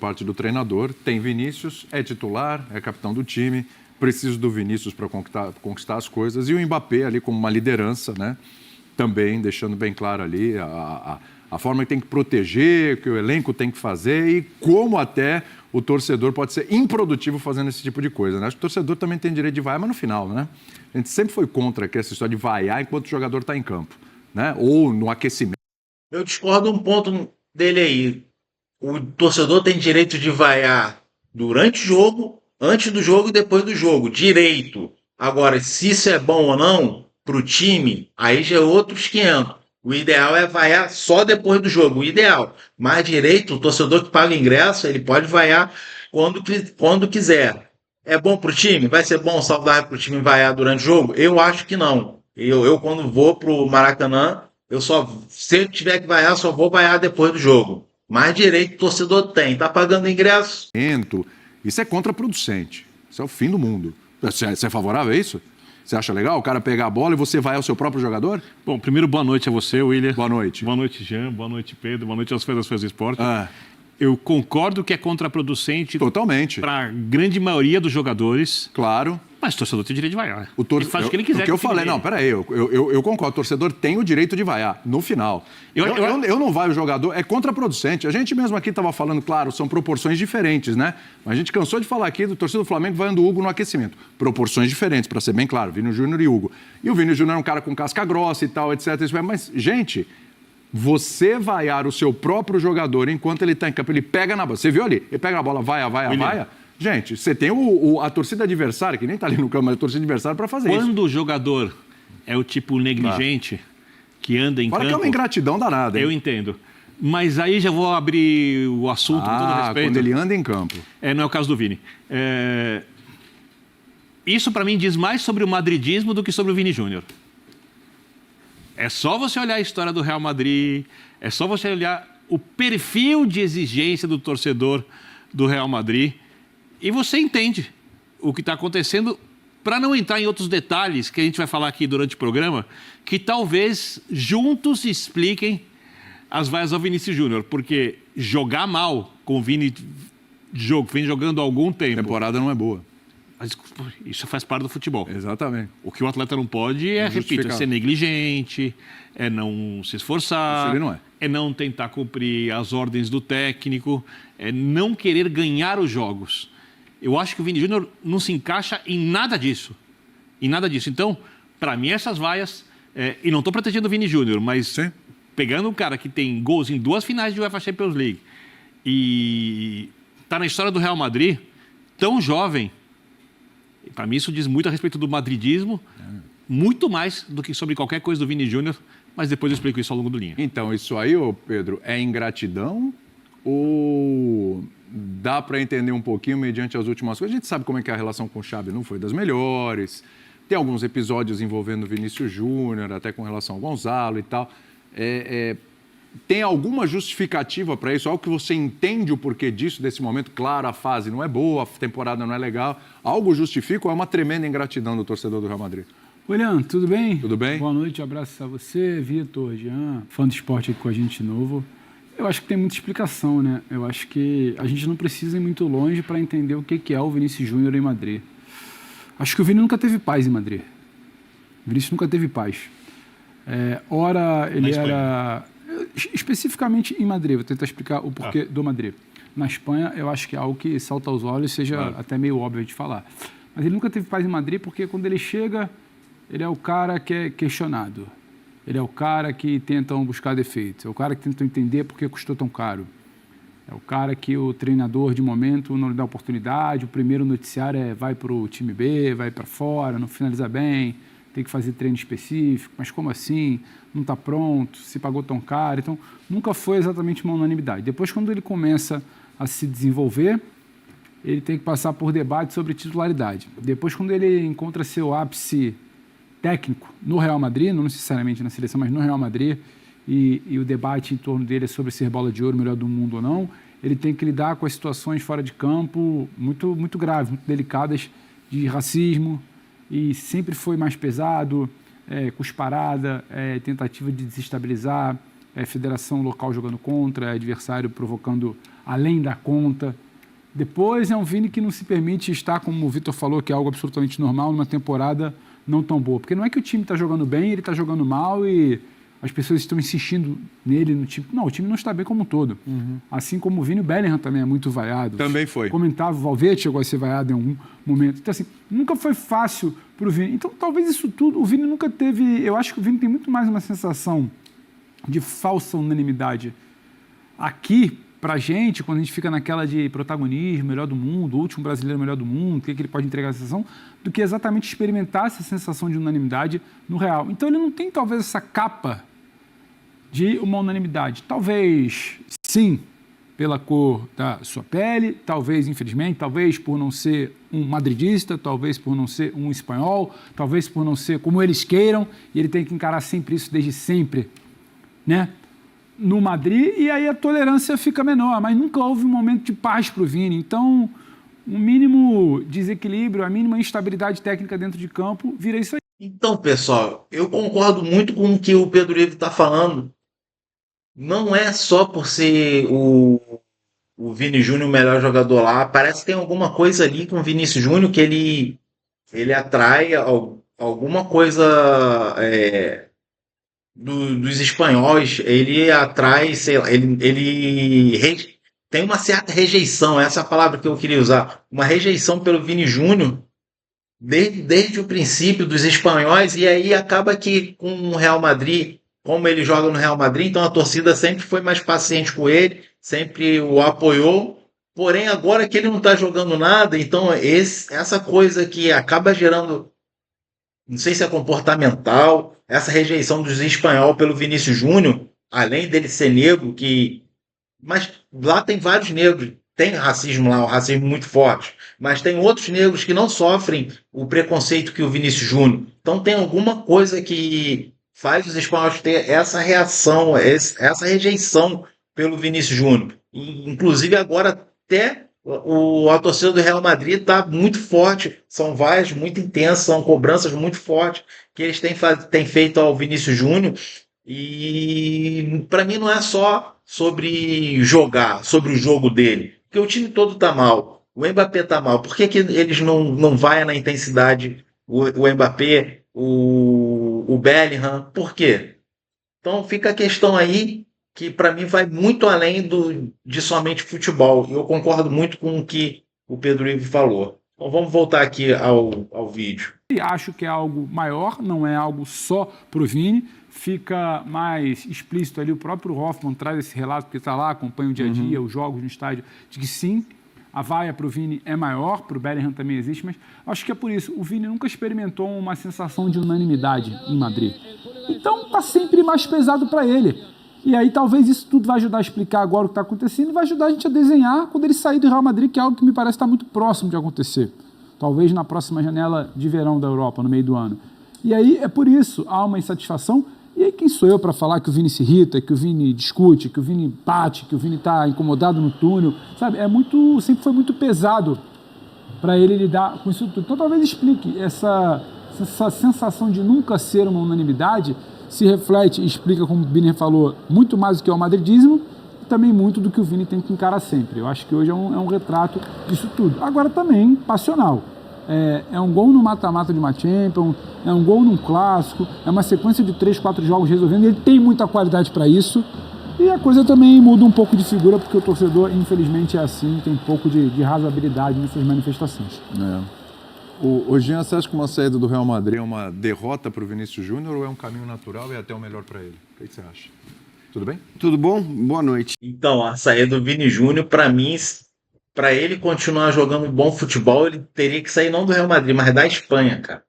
Parte do treinador, tem Vinícius, é titular, é capitão do time, preciso do Vinícius para conquistar as coisas, e o Mbappé ali como uma liderança, né? Também deixando bem claro ali a forma que tem que proteger, que o elenco tem que fazer e como até o torcedor pode ser improdutivo fazendo esse tipo de coisa, né? Acho que o torcedor também tem direito de vaiar, mas no final, né? A gente sempre foi contra essa história de vaiar enquanto o jogador está em campo, né? Ou no aquecimento. Eu discordo um ponto dele aí. O torcedor tem direito de vaiar durante o jogo, antes do jogo e depois do jogo. Direito. Agora, se isso é bom ou não para o time, aí já é outros 500. O ideal é vaiar só depois do jogo. O ideal. Mas direito, o torcedor que paga ingresso, ele pode vaiar quando quiser. É bom para o time? Vai ser bom, saudável para o time vaiar durante o jogo? Eu acho que não. Eu quando vou para o Maracanã, se eu tiver que vaiar, só vou vaiar depois do jogo. Mais direito o torcedor tem. Tá pagando ingresso? Isso é contraproducente. Isso é o fim do mundo. Você é favorável a isso? Você acha legal o cara pegar a bola e você vai ao seu próprio jogador? Bom, primeiro, boa noite a você, William. Boa noite. Boa noite, Jean. Boa noite, Pedro. Boa noite aos fãs das Fãs do Esporte. Eu concordo que é contraproducente. Totalmente. Para a grande maioria dos jogadores. Claro. Mas o torcedor tem direito de vaiar. Ele faz o que ele quiser. O que eu falei, não, peraí, eu concordo. O torcedor tem o direito de vaiar, no final. Eu não vaio o jogador, é contraproducente. A gente mesmo aqui estava falando, claro, são proporções diferentes, né? Mas a gente cansou de falar aqui do torcedor do Flamengo vaiando o Hugo no aquecimento. Proporções diferentes, para ser bem claro, Vini Júnior e Hugo. E o Vini Júnior é um cara com casca grossa e tal, etc. Mas, gente, você vaiar o seu próprio jogador enquanto ele está em campo, ele pega na bola. Você viu ali? Ele pega na bola, vaia. Gente, você tem a torcida adversária, que nem está ali no campo, mas a torcida adversária para fazer isso. Quando o jogador é o tipo negligente, que anda em campo... Fala que é uma ingratidão danada, hein? Eu entendo. Mas aí já vou abrir o assunto com todo respeito. Quando ele anda em campo. Não é o caso do Vini. Isso, para mim, diz mais sobre o madridismo do que sobre o Vini Júnior. É só você olhar a história do Real Madrid, é só você olhar o perfil de exigência do torcedor do Real Madrid e você entende o que está acontecendo, para não entrar em outros detalhes que a gente vai falar aqui durante o programa, que talvez juntos expliquem as vaias ao Vinícius Júnior, porque jogar mal com o Vini vem jogando há algum tempo. A temporada não é boa. Mas isso faz parte do futebol. Exatamente. O que o atleta não pode é, repito, ser negligente, é não se esforçar, isso ele não é não tentar cumprir as ordens do técnico, é não querer ganhar os jogos. Eu acho que o Vini Júnior não se encaixa em nada disso. Então, para mim, essas vaias... e não estou protegendo o Vini Júnior, mas sim, pegando um cara que tem gols em 2 finais de UEFA Champions League e está na história do Real Madrid, tão jovem, para mim isso diz muito a respeito do madridismo, muito mais do que sobre qualquer coisa do Vini Júnior, mas depois eu explico isso ao longo do linha. Então, isso aí, Pedro, é ingratidão ou dá para entender um pouquinho mediante as últimas coisas? A gente sabe como é que a relação com o Xabi não foi das melhores, tem alguns episódios envolvendo o Vinícius Júnior, até com relação ao Gonzalo e tal. Tem alguma justificativa para isso? Algo que você entende o porquê disso, desse momento? Claro, a fase não é boa, a temporada não é legal. Algo justifica ou é uma tremenda ingratidão do torcedor do Real Madrid? William, tudo bem? Tudo bem? Boa noite, abraço a você, Vitor, Jean, fã do esporte aqui com a gente de novo. Eu acho que tem muita explicação, né? Eu acho que a gente não precisa ir muito longe para entender o que é o Vinícius Júnior em Madrid. Acho que o Vini nunca teve paz em Madrid. O Vinícius nunca teve paz. Ora, ele era... Especificamente em Madrid, vou tentar explicar o porquê do Madrid. Na Espanha, eu acho que é algo que salta aos olhos, seja até meio óbvio de falar. Mas ele nunca teve paz em Madrid porque quando ele chega, ele é o cara que é questionado. Ele é o cara que tentam buscar defeitos. É o cara que tentam entender por que custou tão caro. É o cara que o treinador, de momento, não lhe dá oportunidade. O primeiro noticiário é vai para o time B, vai para fora, não finaliza bem, tem que fazer treino específico. Mas como assim? Não está pronto, se pagou tão caro. Então, nunca foi exatamente uma unanimidade. Depois, quando ele começa a se desenvolver, ele tem que passar por debate sobre titularidade. Depois, quando ele encontra seu ápice técnico no Real Madrid, não necessariamente na seleção, mas no Real Madrid, e o debate em torno dele é sobre ser bola de ouro, melhor do mundo ou não, ele tem que lidar com as situações fora de campo muito, muito graves, muito delicadas, de racismo, e sempre foi mais pesado, cusparada, tentativa de desestabilizar, federação local jogando contra, adversário provocando além da conta. Depois é um Vini que não se permite estar, como o Vitor falou, que é algo absolutamente normal, numa temporada não tão boa. Porque não é que o time está jogando bem, ele está jogando mal e as pessoas estão insistindo nele no time. Não, o time não está bem como um todo. Assim como o Vini, o Bellingham também é muito vaiado. Também foi. Comentava, o Valverde chegou a ser vaiado em algum momento. Então, assim, nunca foi fácil para o Vini. Então, talvez isso tudo, o Vini nunca teve... Eu acho que o Vini tem muito mais uma sensação de falsa unanimidade aqui, pra gente, quando a gente fica naquela de protagonismo, melhor do mundo, último brasileiro melhor do mundo, o que ele pode entregar a sensação, do que exatamente experimentar essa sensação de unanimidade no real. Então ele não tem talvez essa capa de uma unanimidade. Talvez, sim, pela cor da sua pele, talvez, infelizmente, talvez por não ser um madridista, talvez por não ser um espanhol, talvez por não ser como eles queiram, e ele tem que encarar sempre isso desde sempre, né? No Madrid, e aí a tolerância fica menor, mas nunca houve um momento de paz para o Vini. Então, um mínimo desequilíbrio, a mínima instabilidade técnica dentro de campo, vira isso aí. Então, pessoal, eu concordo muito com o que o Pedro Ivo está falando. Não é só por ser o Vini Júnior o melhor jogador lá. Parece que tem alguma coisa ali com o Vinícius Júnior que ele atrai alguma coisa... dos espanhóis, ele atrai, sei lá, tem uma certa rejeição, essa é a palavra que eu queria usar, uma rejeição pelo Vini Júnior desde o princípio dos espanhóis, e aí acaba que com o Real Madrid, como ele joga no Real Madrid, então a torcida sempre foi mais paciente com ele, sempre o apoiou, porém agora que ele não está jogando nada, então essa coisa que acaba gerando, não sei se é comportamental, essa rejeição dos espanhóis pelo Vinícius Júnior, além dele ser negro, mas lá tem vários negros, tem racismo lá, um racismo muito forte, mas tem outros negros que não sofrem o preconceito que o Vinícius Júnior. Então tem alguma coisa que faz os espanhóis ter essa reação, essa rejeição pelo Vinícius Júnior. Inclusive agora até a torcida do Real Madrid está muito forte, são vaias muito intensas, são cobranças muito fortes que eles têm feito ao Vinícius Júnior, e para mim não é só sobre jogar, sobre o jogo dele, porque o time todo está mal, o Mbappé está mal, por que eles não vaiam na intensidade o Mbappé, o Bellingham, por quê? Então fica a questão aí que para mim vai muito além de somente futebol. Eu concordo muito com o que o Pedro Ivo falou. Então vamos voltar aqui ao vídeo. Acho que é algo maior, não é algo só para o Vini. Fica mais explícito ali, o próprio Hoffman traz esse relato, porque está lá, acompanha o dia a dia, os jogos no estádio, de que sim, a vaia para o Vini é maior, para o Bellingham também existe, mas acho que é por isso. O Vini nunca experimentou uma sensação de unanimidade em Madrid. Então está sempre mais pesado para ele. E aí talvez isso tudo vai ajudar a explicar agora o que está acontecendo e vai ajudar a gente a desenhar quando ele sair do Real Madrid, que é algo que me parece estar muito próximo de acontecer. Talvez na próxima janela de verão da Europa, no meio do ano. E aí é por isso, há uma insatisfação. E aí quem sou eu para falar que o Vini se irrita, que o Vini discute, que o Vini bate, que o Vini está incomodado no túnel, sabe? Sempre foi muito pesado para ele lidar com isso tudo. Então talvez explique essa sensação de nunca ser uma unanimidade, se reflete e explica, como o Vini falou, muito mais do que é o madridismo e também muito do que o Vini tem que encarar sempre. Eu acho que hoje é um retrato disso tudo. Agora também passional. É um gol no mata-mata de uma Champions, é um gol num clássico, é uma sequência de 3, 4 jogos resolvendo. Ele tem muita qualidade para isso. E a coisa também muda um pouco de figura, porque o torcedor, infelizmente, é assim, tem um pouco de razoabilidade nessas manifestações. O Jean, você acha que uma saída do Real Madrid é uma derrota para o Vinícius Júnior ou é um caminho natural e até o melhor para ele? O que você acha? Tudo bem? Tudo bom? Boa noite. Então, a saída do Vini Júnior, para mim, para ele continuar jogando bom futebol, ele teria que sair não do Real Madrid, mas da Espanha, cara.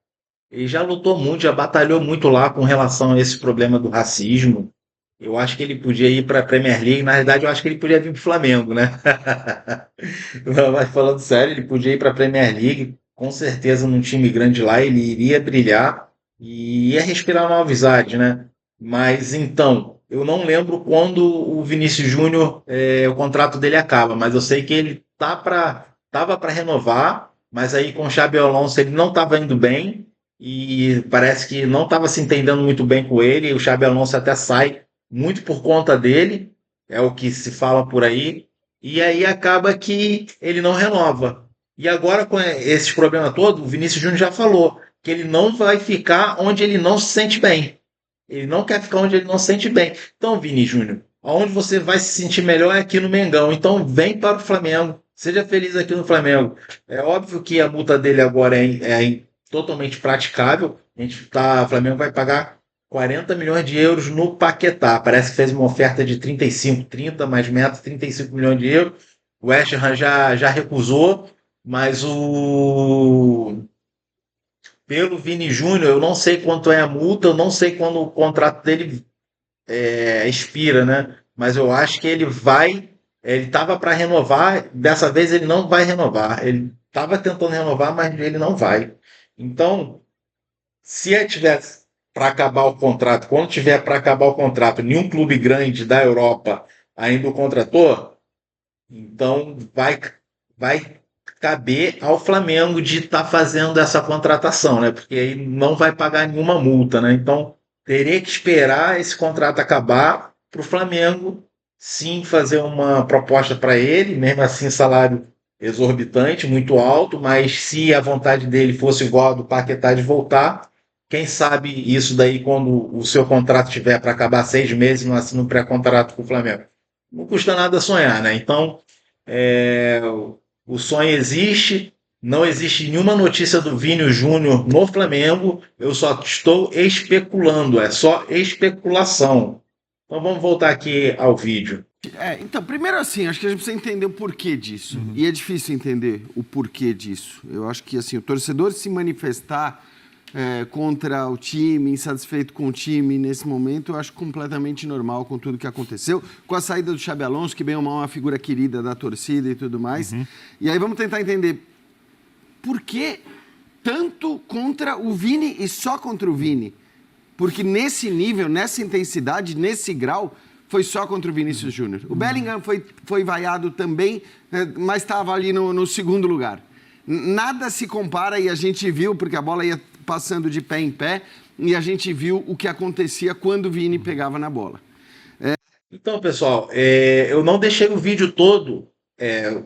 Ele já lutou muito, já batalhou muito lá com relação a esse problema do racismo. Eu acho que ele podia ir para a Premier League. Na verdade, eu acho que ele podia vir para o Flamengo, né? Não, mas falando sério, ele podia ir para a Premier League. Com certeza, num time grande lá, ele iria brilhar e ia respirar novos ares, né? Mas então, eu não lembro quando o Vinícius Júnior, o contrato dele acaba, mas eu sei que ele tava para renovar, mas aí com o Xabi Alonso ele não estava indo bem e parece que não estava se entendendo muito bem com ele. E o Xabi Alonso até sai muito por conta dele, é o que se fala por aí. e aí acaba que ele não renova. E agora, com esses problemas todos, o Vinícius Júnior já falou que ele não vai ficar onde ele não se sente bem. Ele não quer ficar onde ele não se sente bem. Então, Vini Júnior, aonde você vai se sentir melhor é aqui no Mengão. Então, vem para o Flamengo. Seja feliz aqui no Flamengo. É óbvio que a multa dele agora é totalmente praticável. O Flamengo vai pagar 40 milhões de euros no Paquetá. Parece que fez uma oferta de 30 mais meta, 35 milhões de euros. O West Ham já recusou, mas pelo Vini Júnior, eu não sei quanto é a multa, eu não sei quando o contrato dele expira, né? Mas eu acho que ele estava para renovar, dessa vez ele não vai renovar. Ele estava tentando renovar, mas ele não vai. Então, se ele tivesse para acabar o contrato, quando tiver para acabar o contrato, nenhum clube grande da Europa ainda o contratou, então vai caber ao Flamengo de estar fazendo essa contratação, né? Porque aí não vai pagar nenhuma multa, né? Então teria que esperar esse contrato acabar para o Flamengo sim fazer uma proposta para ele, mesmo assim salário exorbitante, muito alto, mas se a vontade dele fosse igual a do Paquetá de voltar, quem sabe isso daí quando o seu contrato tiver para acabar 6 meses, não assina um pré-contrato com o Flamengo. Não custa nada sonhar, né? Então, o sonho existe, não existe nenhuma notícia do Vini Júnior no Flamengo, eu só estou especulando, é só especulação. Então vamos voltar aqui ao vídeo. Então, primeiro assim, acho que a gente precisa entender o porquê disso. E é difícil entender o porquê disso. Eu acho que assim, o torcedor se manifestar contra o time, insatisfeito com o time nesse momento, eu acho completamente normal com tudo que aconteceu, com a saída do Xabi Alonso, que bem ou mal é uma figura querida da torcida e tudo mais. E aí vamos tentar entender por que tanto contra o Vini e só contra o Vini. Porque nesse nível, nessa intensidade, nesse grau, foi só contra o Vinícius Júnior. O Bellingham foi vaiado também, mas estava ali no segundo lugar. Nada se compara, e a gente viu, porque a bola ia passando de pé em pé, e a gente viu o que acontecia quando o Vini pegava na bola. Então, pessoal, eu não deixei o vídeo todo.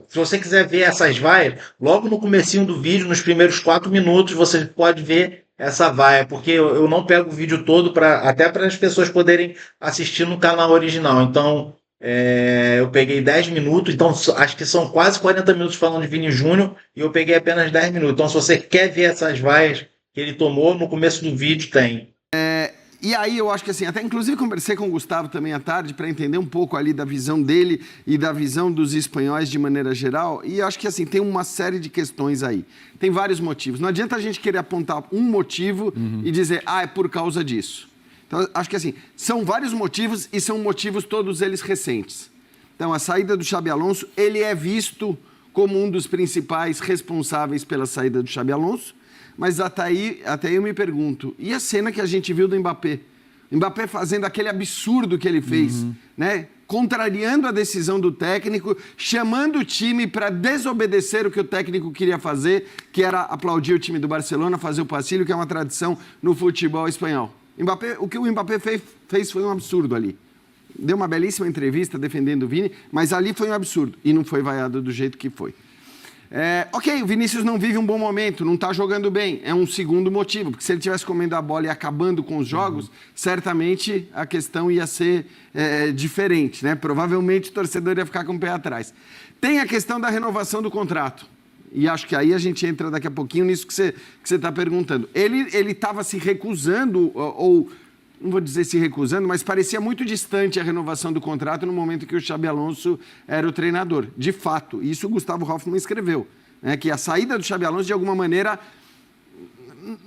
Se você quiser ver essas vaias, logo no comecinho do vídeo, nos primeiros 4 minutos, você pode ver essa vaia, porque eu não pego o vídeo todo, até para as pessoas poderem assistir no canal original. Então, eu peguei 10 minutos, então acho que são quase 40 minutos falando de Vini Júnior, e eu peguei apenas 10 minutos. Então, se você quer ver essas vaias que ele tomou, no começo do vídeo tem. E aí eu acho que assim, até inclusive conversei com o Gustavo também à tarde para entender um pouco ali da visão dele e da visão dos espanhóis de maneira geral, e acho que assim, tem uma série de questões aí. Tem vários motivos. Não adianta a gente querer apontar um motivo e dizer, é por causa disso. Então, acho que assim, são vários motivos e são motivos todos eles recentes. Então, a saída do Xabi Alonso, ele é visto como um dos principais responsáveis pela saída do Xabi Alonso, mas até aí eu me pergunto, e a cena que a gente viu do Mbappé? Mbappé fazendo aquele absurdo que ele fez, né? Contrariando a decisão do técnico, chamando o time para desobedecer o que o técnico queria fazer, que era aplaudir o time do Barcelona, fazer o passilho, que é uma tradição no futebol espanhol. O que o Mbappé fez foi um absurdo ali. Deu uma belíssima entrevista defendendo o Vini, mas ali foi um absurdo e não foi vaiado do jeito que foi. Ok, o Vinícius não vive um bom momento, não está jogando bem. É um segundo motivo, porque se ele estivesse comendo a bola e acabando com os jogos, certamente a questão ia ser diferente, né? Provavelmente o torcedor ia ficar com o pé atrás. Tem a questão da renovação do contrato. E acho que aí a gente entra daqui a pouquinho nisso que você está perguntando. Ele estava se recusando, ou não vou dizer se recusando, mas parecia muito distante a renovação do contrato no momento que o Xabi Alonso era o treinador. De fato, isso o Gustavo Hoffmann escreveu, né, que a saída do Xabi Alonso, de alguma maneira,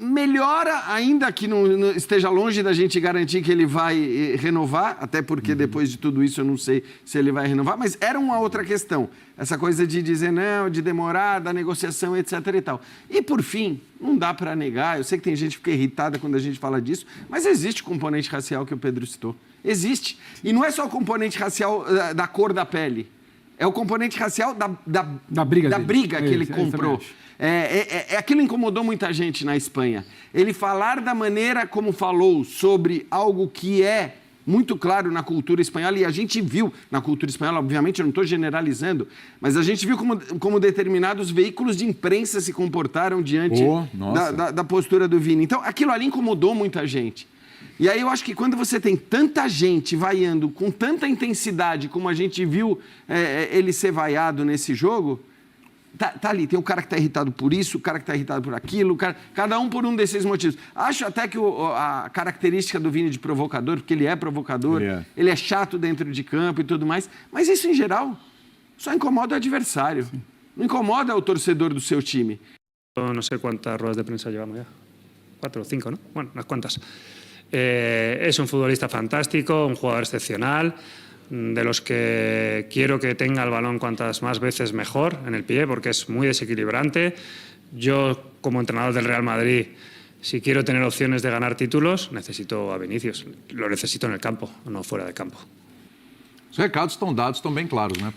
melhora, ainda que não esteja longe da gente garantir que ele vai renovar, até porque depois de tudo isso eu não sei se ele vai renovar, mas era uma outra questão. Essa coisa de dizer não, de demorar, da negociação, etc. e tal. E, por fim, não dá para negar, eu sei que tem gente que fica irritada quando a gente fala disso, mas existe o componente racial que o Pedro citou. Existe. E não é só o componente racial da cor da pele, é o componente racial da briga que ele comprou. Aquilo incomodou muita gente na Espanha. Ele falar da maneira como falou sobre algo que é muito claro na cultura espanhola, e a gente viu na cultura espanhola, obviamente eu não estou generalizando, mas a gente viu como determinados veículos de imprensa se comportaram diante da postura do Vini. Então, aquilo ali incomodou muita gente. E aí eu acho que quando você tem tanta gente vaiando com tanta intensidade, como a gente viu ele ser vaiado nesse jogo, tá ali, tem o cara que está irritado por isso, o cara que está irritado por aquilo, cada um por um desses motivos. Acho até que a característica do Vini de provocador, porque ele é provocador, ele é chato dentro de campo e tudo mais, mas isso em geral só incomoda o adversário, não incomoda o torcedor do seu time. No sé cuántas ruedas de prensa llevamos ya, 4 o 5, ¿no? Bueno, unas cuantas. Es un futbolista fantástico, un jugador excepcional, de los que quiero que tenga el balón cuantas más veces mejor en el pie, porque es muy desequilibrante. Yo, como entrenador del Real Madrid, si quiero tener opciones de ganar títulos, necesito a Vinícius. Lo necesito en el campo, no fuera de campo. Os recados estão dados, estão bem claros, né?